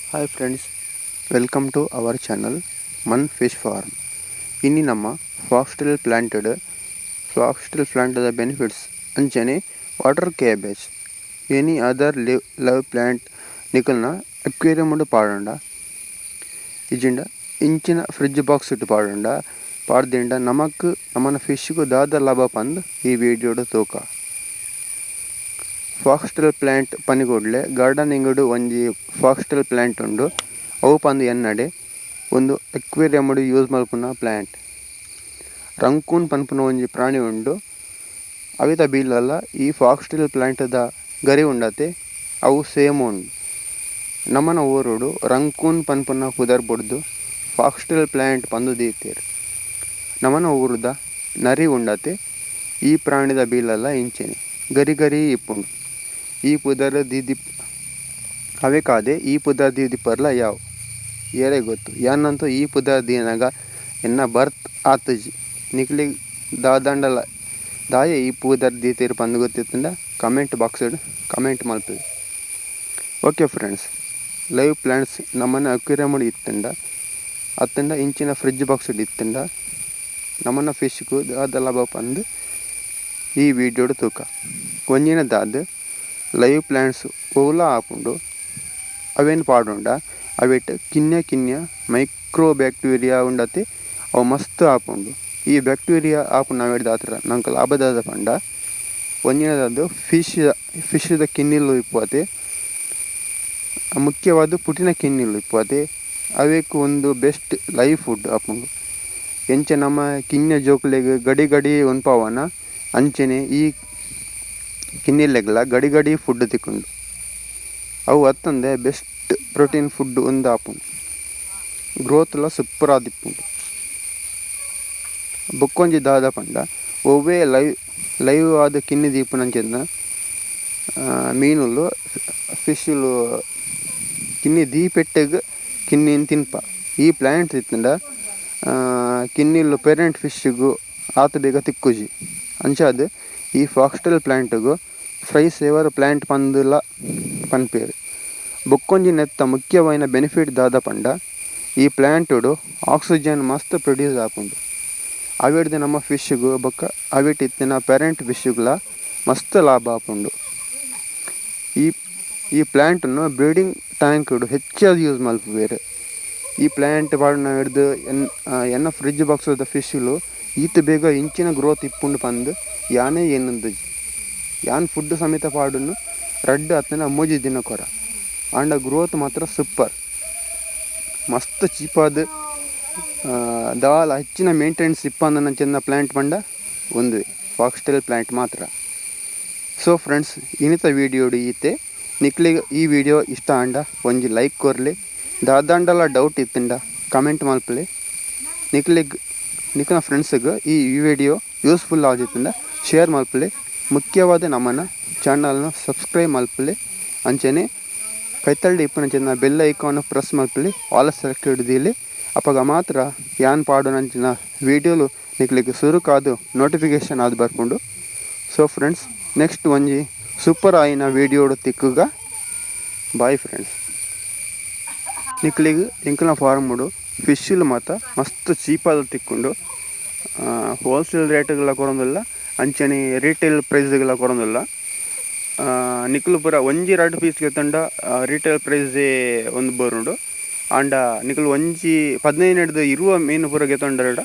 Hi friends, welcome to our channel Mun Fish Farm. Inni ನಮ್ಮ foxtail ಪ್ಲಾಂಟದ benefits ಅಂಚನೆ water cabbage any other live plant ನಿಕಲ್ನ aquarium ಉಂಡು ಪಾಡಂಡ ಇಜಿಂಡ ಇಂಚಿನ ಫ್ರಿಡ್ಜ್ ಬಾಕ್ಸ್ ಇಟ್ಟು ಪಾಡ್ದಿಂಡ ನಮಕ್ ನಮ್ಮನ ಫಿಶ್ಗೂ ದಾದ ಲಾಭ ಪಂದ್ ಈ ವಿಡಿಯೋಡು ತೂಕ ಫಾಕ್ಸ್ಟೆಲ್ ಪ್ಲಾಂಟ್ ಪನಿಗೊಡ್ಲೆ ಗಾರ್ಡನಿಂಗ್ ಒಂಜಿ ಫಾಕ್ಸ್ಟೆಲ್ ಪ್ಲಾಂಟ್ ಉಂಡು ಅವು ಪಂದು ಎನ್ನಡೆ ಒಂದು ಅಕ್ವೇರಿಯಂ ಯೂಸ್ ಮಲ್ಪುನ ಪ್ಲಾಂಟ್ ರಂಕೂನ್ ಪನ್ಪುನ ಒಂಜಿ ಪ್ರಾಣಿ ಉಂಡು ಅವಿತ ಬೀಲಲ್ಲ ಈ ಫಾಕ್ಸ್ಟೆಲ್ ಪ್ಲಾಂಟ್ದ ಗರಿ ಉಂಡತೆ ಅವು ಸೇಮ್ ಉಂಡು ನಮ್ಮನ ಊರುಡು ರಂಕೂನ್ ಪನ್ಪುನ ಪುದರ್ ಬೊಡ್ದು ಫಾಕ್ಸ್ಟೆಲ್ ಪ್ಲಾಂಟ್ ಪಂದು ದೀತೇರು ನಮ್ಮನ ಊರುದ ನರಿ ಉಂಡತೆ ಈ ಪ್ರಾಣಿದ ಬೀಲಲ್ಲ ಇಂಚೆನೆ ಗರಿ ಗರಿ ಇಪ್ಪುಂಡು ಈ ಪುದರ್ ದೀದಿ ಅವೇ ಕಾದೆ ಈ ಪುದರ್ ದೀದಿ ಪರ್ಲ ಯಾವು ಏರೇ ಗೊತ್ತು ಯಾನಂತೂ ಈ ಪುದರ್ ದೀನಾಗ ಎನ್ನ ಬರ್ತ್ ಆತಜಿ ನಿಕ್ಲಿ ದಾದಂಡಲ ದಾಯ ಈ ಪುದರ್ ದೀತಿರು ಪಂದು ಗೊತ್ತಿತ್ತಂಡ ಕಮೆಂಟ್ ಬಾಕ್ಸ್ ಕಮೆಂಟ್ ಮಲ್ಪಿ ಓಕೆ ಫ್ರೆಂಡ್ಸ್ ಲೈವ್ ಪ್ಲಾಂಟ್ಸ್ ನಮ್ಮನ್ನ ಅಕ್ವೇರಿಯಂ ಇತ್ತಂಡ ಅತ್ತಂಡ ಇಂಚಿನ ಫ್ರಿಡ್ಜ್ ಬಾಕ್ಸ್ ಇತ್ತಂಡ ನಮ್ಮನ್ನ ಫಿಶ್ಗೂ ದಾದ ಲಾಭ ಪಂದು ಈ ವಿಡಿಯೋಡು ತೂಕ ಒಂಜಿನ ದಾದ ಲೈವ್ ಪ್ಲಾಂಟ್ಸ್ ಓಲಾ ಆಪುಂಡು ಅವೇನು ಪಾಡುಂಡ ಅವೇಟ್ ಕಿನ್ಯ ಮೈಕ್ರೋ ಬ್ಯಾಕ್ಟೀರಿಯಾ ಉಂಡತೆ ಅವು ಮಸ್ತ್ ಆಪುಂಡು ಈ ಬ್ಯಾಕ್ಟೀರಿಯಾ ಆಪುಂಡು ನಾವೇಟ್ ದಾತ್ರ ನಂಗೆ ಲಾಭದಾದ ಪಂಡ ಒಂಜಿನದಾದ ಫಿಶ್ದ ಕಿನ್ನಿಲ್ಲು ಇಪ್ಪುವತೆ ಮುಖ್ಯವಾದ ಪುಟಿನ ಕಿನ್ನಿಲ್ಲು ಇಪ್ಪುವತೆ ಅವೇಕು ಒಂದು ಬೆಸ್ಟ್ ಲೈವ್ ಫುಡ್ ಆಪುಂಡು ಎಂಚ ನಮ್ಮ ಕಿನ್ಯ ಜೋಕ್ಲೆಗ್ ಗಡಿ ಗಡಿ ಉನ್ಪಾವನ ಅಂಚನೆ ಈ ಕಿನ್ನಿಲೆಗ್ಲ ಗಡಿ ಗಡಿ ಫುಡ್ ತಿಕ್ಕೊಂಡು ಅವು ಅತ್ತಂದೆ ಬೆಸ್ಟ್ ಪ್ರೋಟೀನ್ ಫುಡ್ ಒಂದು ಆಪುಂಡು ಗ್ರೋತ್ಲ ಸೂಪರ್ ಆದಿಪ್ಪುಂಡು ಬೊಕ್ಕೊಂಜಿ ದಾದ ಪಂಡ ಒವ್ವೇ ಲೈವ್ ಆದ ಕಿನ್ನಿ ದೀಪುನಂಚೆಂದ ಮೀನುಲು ಫಿಶ್ಲು ಕಿನ್ನಿ ದೀಪೆಟ್ಟೆಗ್ ಕಿನ್ನಿನ್ ತಿನ್ಪ ಈ ಪ್ಲಾಂಟ್ ಇತ್ತಂಡ ಕಿನ್ನಿಲು ಪೇರೆಂಟ್ ಫಿಶ್ಗೂ ಆತ ಬೇಗ ತಿಕ್ಕುಜಿ ಅಂಚಾದ ಈ ಫಾಕ್ಸ್ಟೆಲ್ ಪ್ಲಾಂಟ್ಗೂ ಫ್ರೈ ಸೇವರ್ ಪ್ಲಾಂಟ್ ಪಂದುಲ ಪನ್ಪೇರು ಬೊಕ್ಕೊಂಜಿ ನೆತ್ತ ಮುಖ್ಯವಾದ ಬೆನಿಫಿಟ್ ದಾದ ಪಂಡ ಈ ಪ್ಲಾಂಟುಡು ಆಕ್ಸಿಜನ್ ಮಸ್ತ್ ಪ್ರೊಡ್ಯೂಸ್ ಆಪುಂಡು ಅವಿಡ್ದು ನಮ್ಮ ಫಿಶ್ಗೂ ಬೊಕ್ಕ ಅವಿಟ್ ಇತ್ತಿನ ಪೇರೆಂಟ್ ಫಿಶ್ಗಳ ಮಸ್ತ್ ಲಾಭ ಆಪುಂಡು ಈ ಪ್ಲಾಂಟನ್ನು ಬ್ರೀಡಿಂಗ್ ಟ್ಯಾಂಕ್ಡು ಹೆಚ್ಚಾಗಿ ಯೂಸ್ ಮಲ್ಪುವೇರು ಈ ಪ್ಲಾಂಟ್ ಪಾಡಿನ ಹಿಡ್ದು ಎನ್ನ ಫ್ರಿಡ್ಜ್ ಬಾಕ್ಸ್ದ ಫಿಶ್ಲು ಈತ ಬೇಗ ಇಂಚಿನ ಗ್ರೋತ್ ಇಪ್ಪುಂಡು ಪಂದು ಯಾನೇ ಏನಂದು ಯಾನ್ ಫುಡ್ ಸಮೇತ ಪಾಡುನು ರಡ್ಡು ಹತ್ತನ ಮೂಜಿ ದಿನ ಕೊರ ಆಂಡ ಗ್ರೋತ್ ಮಾತ್ರ ಸೂಪರ್ ಮಸ್ತ್ ಚೀಪಾದ ದಾಲ ಹೆಚ್ಚಿನ ಮೇಂಟೆನೆನ್ಸ್ ಇಪ್ಪಂದನ ಚೆಂದ ಪ್ಲಾಂಟ್ ಪಂಡ ಒಂದು ಫಾಕ್ಸ್ಟೆಲ್ ಪ್ಲಾಂಟ್ ಮಾತ್ರ ಸೊ ಫ್ರೆಂಡ್ಸ್ ಇನ್ನಿತ ವಿಡಿಯೋಡು ಈತೆ ನಿಕ್ಲಿಗೆ ಈ ವಿಡಿಯೋ ಇಷ್ಟ ಆಂಡ ಒಂಜಿ ಲೈಕ್ ಕೊರ್ಲಿ ದಾದಂಡಲ ಡೌಟ್ ಇತ್ತಂಡ ಕಮೆಂಟ್ ಮಲ್ಪಲೆ ನಿಕ್ನ ಫ್ರೆಂಡ್ಸ್ಗೆ ಈ ವಿಡಿಯೋ ಯೂಸ್ಫುಲ್ ಆಗಿತ್ತಂಡ ಶೇರ್ ಮಲ್ಪಲೆ ಮುಖ್ಯವಾದ ನಮ್ಮನ್ನ ಚಾನಲ್ನ ಸಬ್ಸ್ಕ್ರೈಬ್ ಮಲ್ಪಲೆ ಅಂಚನೆ ಕೈತಳ್ಳಿ ಇಪ್ಪನ ಚೆನ್ನ ಬೆಲ್ ಐಕಾನ್ ಪ್ರೆಸ್ ಮಲ್ಪಲೆ ಆಲ್ ಸೆಲೆಕ್ಟೆಡ್ ದಿಲಿ ಅಪ್ಪಾಗ ಮಾತ್ರ ಯಾನ್ ಪಾಡು ನಂಚಿನ ವಿಡಿಯೋಲು ನಿಕ್ಲಿಗೆ ಸುರುಕಾದು ನೋಟಿಫಿಕೇಶನ್ ಆದು ಬರ್ಕೊಂಡು ಸೊ ಫ್ರೆಂಡ್ಸ್ ನೆಕ್ಸ್ಟ್ ಒಂಜಿ ಸೂಪರ್ ಆಯಿನ ವಿಡಿಯೋಡು ತಿಕ್ಕುಗ ಬಾಯ್ ಫ್ರೆಂಡ್ಸ್ ನಿಕ್ಲಿಗೆ ಇಂಕಲ್ನ ಫಾರ್ಮುಡು ಫಿಶ್ಲು ಮಾತ್ರ ಮಸ್ತ್ ಚೀಪಾದ ತಿಕ್ಕೊಂಡು ಹೋಲ್ಸೇಲ್ ರೇಟ್ಗಳ ಕೊರೊಂದಿಲ್ಲ ಅಂಚನೆ ರೀಟೇಲ್ ಪ್ರೈಸ್ಗಳ ಕೊರೊಂದಿಲ್ಲ ನಿಕ್ಲು ಪೂರ ಒಂಜಿ 2 ಪೀಸ್ಗೆ ತಂಡ ರೀಟೇಲ್ ಪ್ರೈಸೇ ಒಂದು ಬರುಂಡು ಆಂಡ ನಿಕ್ಲು ಒಂಜಿ 15 ಹಿಡ್ದು ಇರುವ ಮೀನು ಪೂರ ಗೆತೊಂಡರಡ